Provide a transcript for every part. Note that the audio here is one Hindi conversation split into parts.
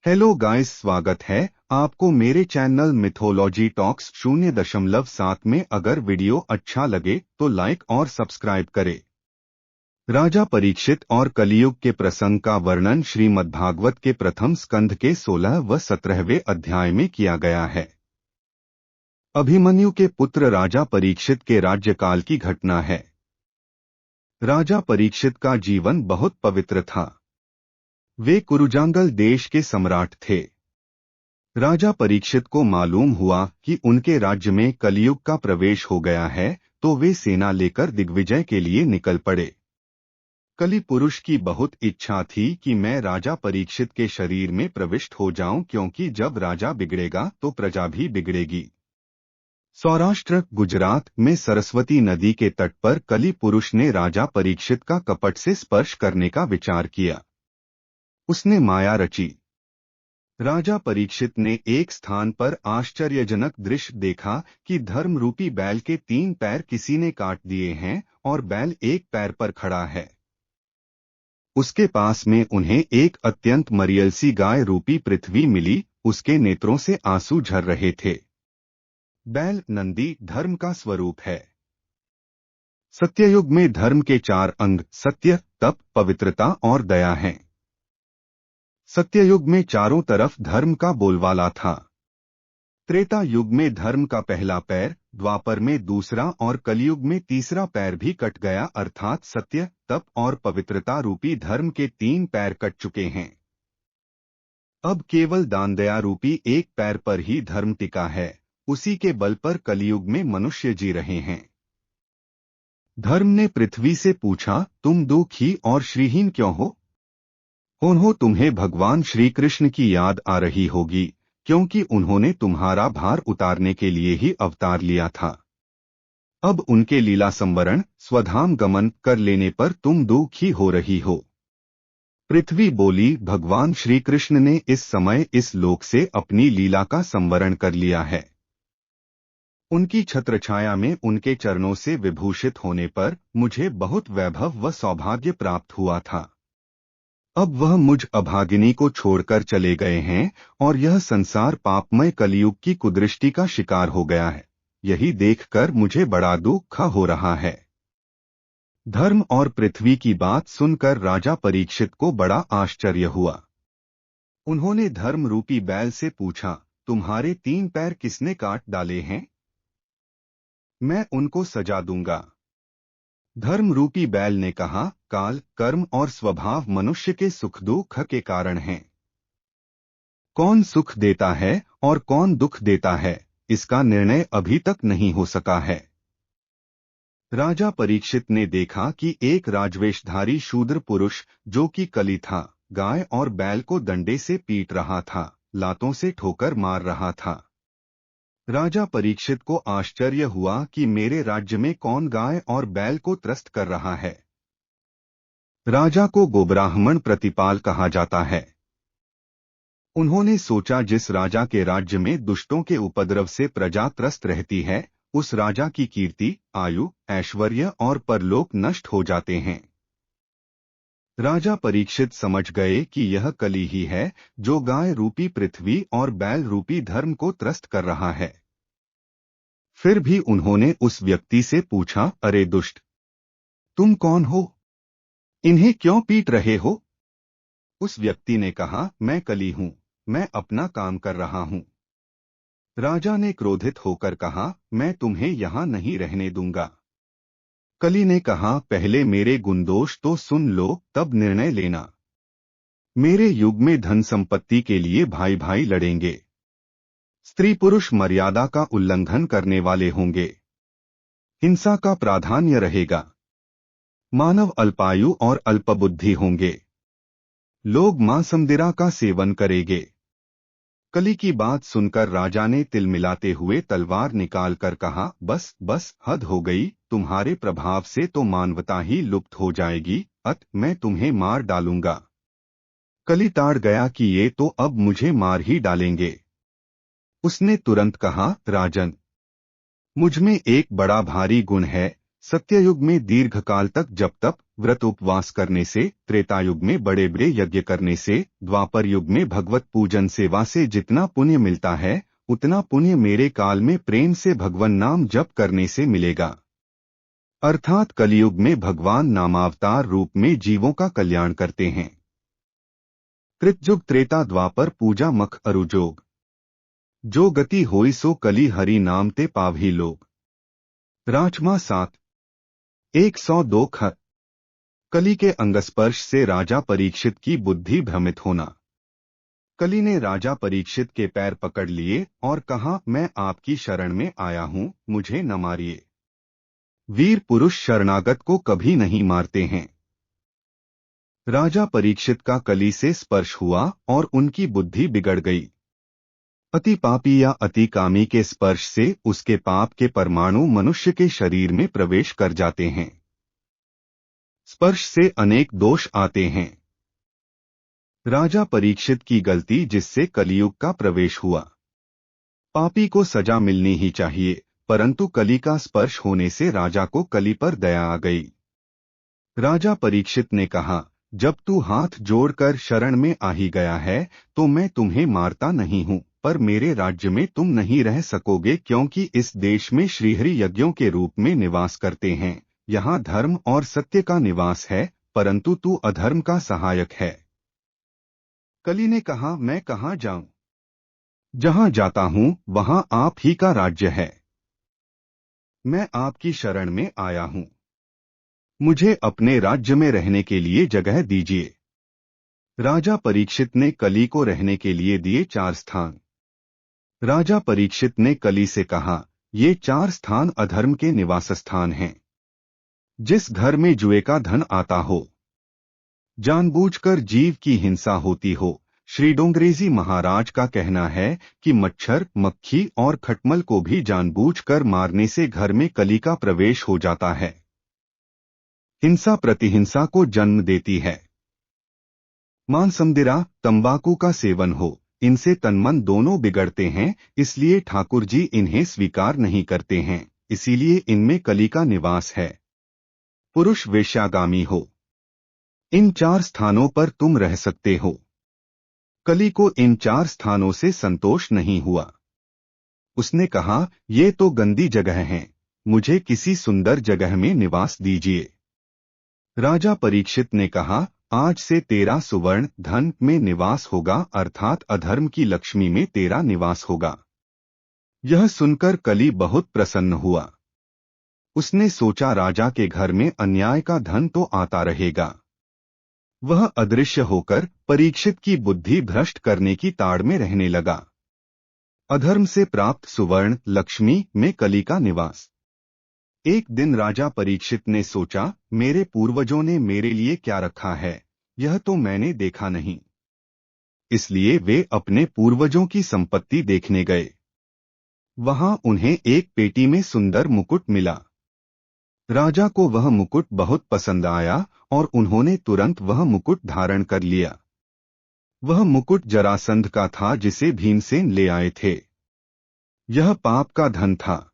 हेलो गाइस, स्वागत है आपको मेरे चैनल मिथोलॉजी टॉक्स 0.7 में। अगर वीडियो अच्छा लगे तो लाइक और सब्सक्राइब करें। राजा परीक्षित और कलियुग के प्रसंग का वर्णन श्रीमद्भागवत के प्रथम स्कंध के 16 व 17वें अध्याय में किया गया है। अभिमन्यु के पुत्र राजा परीक्षित के राज्यकाल की घटना है। राजा परीक्षित का जीवन बहुत पवित्र था। वे कुरुजांगल देश के सम्राट थे। राजा परीक्षित को मालूम हुआ कि उनके राज्य में कलियुग का प्रवेश हो गया है, तो वे सेना लेकर दिग्विजय के लिए निकल पड़े। कलि पुरुष की बहुत इच्छा थी कि मैं राजा परीक्षित के शरीर में प्रविष्ट हो जाऊं, क्योंकि जब राजा बिगड़ेगा तो प्रजा भी बिगड़ेगी। सौराष्ट्र गुजरात में सरस्वती नदी के तट पर कलि पुरुष ने राजा परीक्षित का कपट से स्पर्श करने का विचार किया। उसने माया रची। राजा परीक्षित ने एक स्थान पर आश्चर्यजनक दृश्य देखा कि धर्म रूपी बैल के 3 पैर किसी ने काट दिए हैं और बैल एक पैर पर खड़ा है। उसके पास में उन्हें एक अत्यंत मरियल सी गाय रूपी पृथ्वी मिली। उसके नेत्रों से आंसू झर रहे थे। बैल नंदी धर्म का स्वरूप है। सत्ययुग में धर्म के 4 अंग सत्य, तप, पवित्रता और दया हैं। सत्ययुग में चारों तरफ धर्म का बोलबाला था। त्रेता युग में धर्म का पहला पैर, द्वापर में दूसरा और कलयुग में तीसरा पैर भी कट गया, अर्थात सत्य, तप और पवित्रता रूपी धर्म के 3 पैर कट चुके हैं। अब केवल दान दया रूपी एक पैर पर ही धर्म टिका है। उसी के बल पर कलयुग में मनुष्य जी रहे हैं। धर्म ने पृथ्वी से पूछा, तुम दुखी और श्रीहीन क्यों हो? तुम्हें भगवान श्री कृष्ण की याद आ रही होगी, क्योंकि उन्होंने तुम्हारा भार उतारने के लिए ही अवतार लिया था। अब उनके लीला संवरण स्वधाम गमन कर लेने पर तुम दुखी हो रही हो। पृथ्वी बोली, भगवान श्री कृष्ण ने इस समय इस लोक से अपनी लीला का संवरण कर लिया है। उनकी छत्रछाया में उनके चरणों से विभूषित होने पर मुझे बहुत वैभव व सौभाग्य प्राप्त हुआ था। अब वह मुझ अभागिनी को छोड़कर चले गए हैं और यह संसार पापमय कलयुग की कुदृष्टि का शिकार हो गया है। यही देखकर मुझे बड़ा दुख हो रहा है। धर्म और पृथ्वी की बात सुनकर राजा परीक्षित को बड़ा आश्चर्य हुआ। उन्होंने धर्म रूपी बैल से पूछा, तुम्हारे 3 पैर किसने काट डाले हैं? मैं उनको सजा दूंगा। धर्म रूपी बैल ने कहा, काल, कर्म और स्वभाव मनुष्य के सुख दुख के कारण हैं। कौन सुख देता है और कौन दुख देता है, इसका निर्णय अभी तक नहीं हो सका है। राजा परीक्षित ने देखा कि एक राजवेशधारी शूद्र पुरुष, जो कि कलि था, गाय और बैल को डंडे से पीट रहा था, लातों से ठोकर मार रहा था। राजा परीक्षित को आश्चर्य हुआ कि मेरे राज्य में कौन गाय और बैल को त्रस्त कर रहा है। राजा को गोब्राह्मण प्रतिपाल कहा जाता है। उन्होंने सोचा, जिस राजा के राज्य में दुष्टों के उपद्रव से प्रजा त्रस्त रहती है, उस राजा की कीर्ति, आयु, ऐश्वर्य और परलोक नष्ट हो जाते हैं। राजा परीक्षित समझ गए कि यह कलि ही है, जो गाय रूपी पृथ्वी और बैल रूपी धर्म को त्रस्त कर रहा है। फिर भी उन्होंने उस व्यक्ति से पूछा, अरे दुष्ट, तुम कौन हो? इन्हें क्यों पीट रहे हो? उस व्यक्ति ने कहा, मैं कलि हूं, मैं अपना काम कर रहा हूं। राजा ने क्रोधित होकर कहा, मैं तुम्हें यहां नहीं रहने दूंगा। कलि ने कहा, पहले मेरे गुणदोष तो सुन लो, तब निर्णय लेना। मेरे युग में धन संपत्ति के लिए भाई भाई लड़ेंगे। स्त्री पुरुष मर्यादा का उल्लंघन करने वाले होंगे। हिंसा का प्राधान्य रहेगा। मानव अल्पायु और अल्पबुद्धि होंगे। लोग मांसमदिरा का सेवन करेंगे। कलि की बात सुनकर राजा ने तिलमिलाते हुए तलवार निकालकर कहा, बस बस, हद हो गई। तुम्हारे प्रभाव से तो मानवता ही लुप्त हो जाएगी, मैं तुम्हें मार डालूंगा। कलि ताड़ गया कि ये तो अब मुझे मार ही डालेंगे। उसने तुरंत कहा, राजन, मुझ में एक बड़ा भारी गुण है, सत्ययुग में दीर्घकाल तक जप तप व्रत उपवास करने से, त्रेतायुग में बड़े बड़े यज्ञ करने से, द्वापर युग में भगवत पूजन सेवा से जितना पुण्य मिलता है, उतना पुण्य मेरे काल में प्रेम से भगवान नाम जप करने से मिलेगा। अर्थात कलियुग में भगवान नामावतार रूप में जीवों का कल्याण करते हैं। कृतयुग त्रेता द्वापर पूजा मख अरुजोग, जो गति होई सो कली हरि नाम ते पावही लोग। राजमा 7:102 खत। कली के अंगस्पर्श से राजा परीक्षित की बुद्धि भ्रमित होना। कली ने राजा परीक्षित के पैर पकड़ लिए और कहा, मैं आपकी शरण में आया हूं, मुझे न मारिए। वीर पुरुष शरणागत को कभी नहीं मारते हैं। राजा परीक्षित का कली से स्पर्श हुआ और उनकी बुद्धि बिगड़ गई। अति पापी या अति कामी के स्पर्श से उसके पाप के परमाणु मनुष्य के शरीर में प्रवेश कर जाते हैं। स्पर्श से अनेक दोष आते हैं। राजा परीक्षित की गलती जिससे कलियुग का प्रवेश हुआ। पापी को सजा मिलनी ही चाहिए, परंतु कली का स्पर्श होने से राजा को कली पर दया आ गई। राजा परीक्षित ने कहा, जब तू हाथ जोड़कर शरण में आ ही गया है तो मैं तुम्हें मारता नहीं हूं, पर मेरे राज्य में तुम नहीं रह सकोगे, क्योंकि इस देश में श्रीहरि यज्ञों के रूप में निवास करते हैं। यहाँ धर्म और सत्य का निवास है, परंतु तू अधर्म का सहायक है। कली ने कहा, मैं कहाँ जाऊं? जहां जाता हूं वहां आप ही का राज्य है। मैं आपकी शरण में आया हूं, मुझे अपने राज्य में रहने के लिए जगह दीजिए। राजा परीक्षित ने कली को रहने के लिए दिए 4 स्थान। राजा परीक्षित ने कली से कहा, ये 4 स्थान अधर्म के निवास स्थान हैं। जिस घर में जुए का धन आता हो, जानबूझकर जीव की हिंसा होती हो, श्री डोंगरेजी महाराज का कहना है कि मच्छर, मक्खी और खटमल को भी जानबूझकर मारने से घर में कली का प्रवेश हो जाता है। हिंसा प्रतिहिंसा को जन्म देती है। मांसमदिरा, तंबाकू का सेवन हो, इनसे तनमन दोनों बिगड़ते हैं, इसलिए ठाकुर जी इन्हें स्वीकार नहीं करते हैं, इसीलिए इनमें कली का निवास है। पुरुष वेश्यागामी हो, इन 4 स्थानों पर तुम रह सकते हो। कली को इन 4 स्थानों से संतोष नहीं हुआ। उसने कहा, ये तो गंदी जगह हैं, मुझे किसी सुंदर जगह में निवास दीजिए। राजा परीक्षित ने कहा, आज से तेरा सुवर्ण धन में निवास होगा, अर्थात अधर्म की लक्ष्मी में तेरा निवास होगा। यह सुनकर कली बहुत प्रसन्न हुआ। उसने सोचा, राजा के घर में अन्याय का धन तो आता रहेगा। वह अदृश्य होकर परीक्षित की बुद्धि भ्रष्ट करने की ताड़ में रहने लगा। अधर्म से प्राप्त सुवर्ण लक्ष्मी में कली का निवास। एक दिन राजा परीक्षित ने सोचा, मेरे पूर्वजों ने मेरे लिए क्या रखा है, यह तो मैंने देखा नहीं। इसलिए वे अपने पूर्वजों की संपत्ति देखने गए। वहां उन्हें एक पेटी में सुंदर मुकुट मिला। राजा को वह मुकुट बहुत पसंद आया और उन्होंने तुरंत वह मुकुट धारण कर लिया। वह मुकुट जरासंध का था, जिसे भीमसेन ले आए थे। यह पाप का धन था।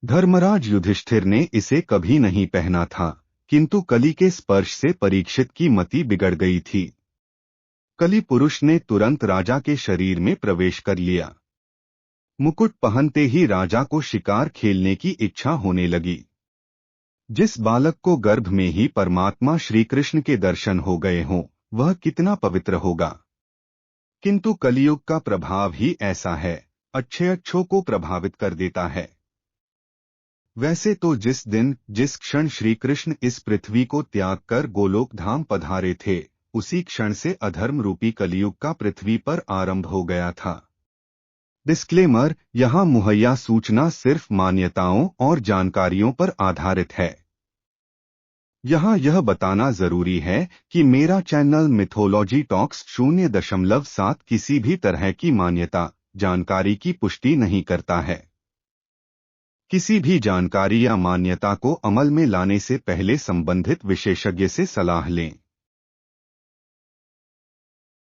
धर्मराज युधिष्ठिर ने इसे कभी नहीं पहना था, किंतु कली के स्पर्श से परीक्षित की मति बिगड़ गई थी। कली पुरुष ने तुरंत राजा के शरीर में प्रवेश कर लिया। मुकुट पहनते ही राजा को शिकार खेलने की इच्छा होने लगी। जिस बालक को गर्भ में ही परमात्मा श्री कृष्ण के दर्शन हो गए हों, वह कितना पवित्र होगा। किंतु कलियुग का प्रभाव ही ऐसा है, अच्छे अच्छों को प्रभावित कर देता है। वैसे तो जिस दिन जिस क्षण श्री कृष्ण इस पृथ्वी को त्याग कर गोलोक धाम पधारे थे, उसी क्षण से अधर्म रूपी कलियुग का पृथ्वी पर आरंभ हो गया था। डिस्क्लेमर, यहाँ मुहैया सूचना सिर्फ मान्यताओं और जानकारियों पर आधारित है। यहाँ यह बताना जरूरी है कि मेरा चैनल मिथोलॉजी टॉक्स 0.7 किसी भी तरह की मान्यता जानकारी की पुष्टि नहीं करता है। किसी भी जानकारी या मान्यता को अमल में लाने से पहले संबंधित विशेषज्ञ से सलाह लें।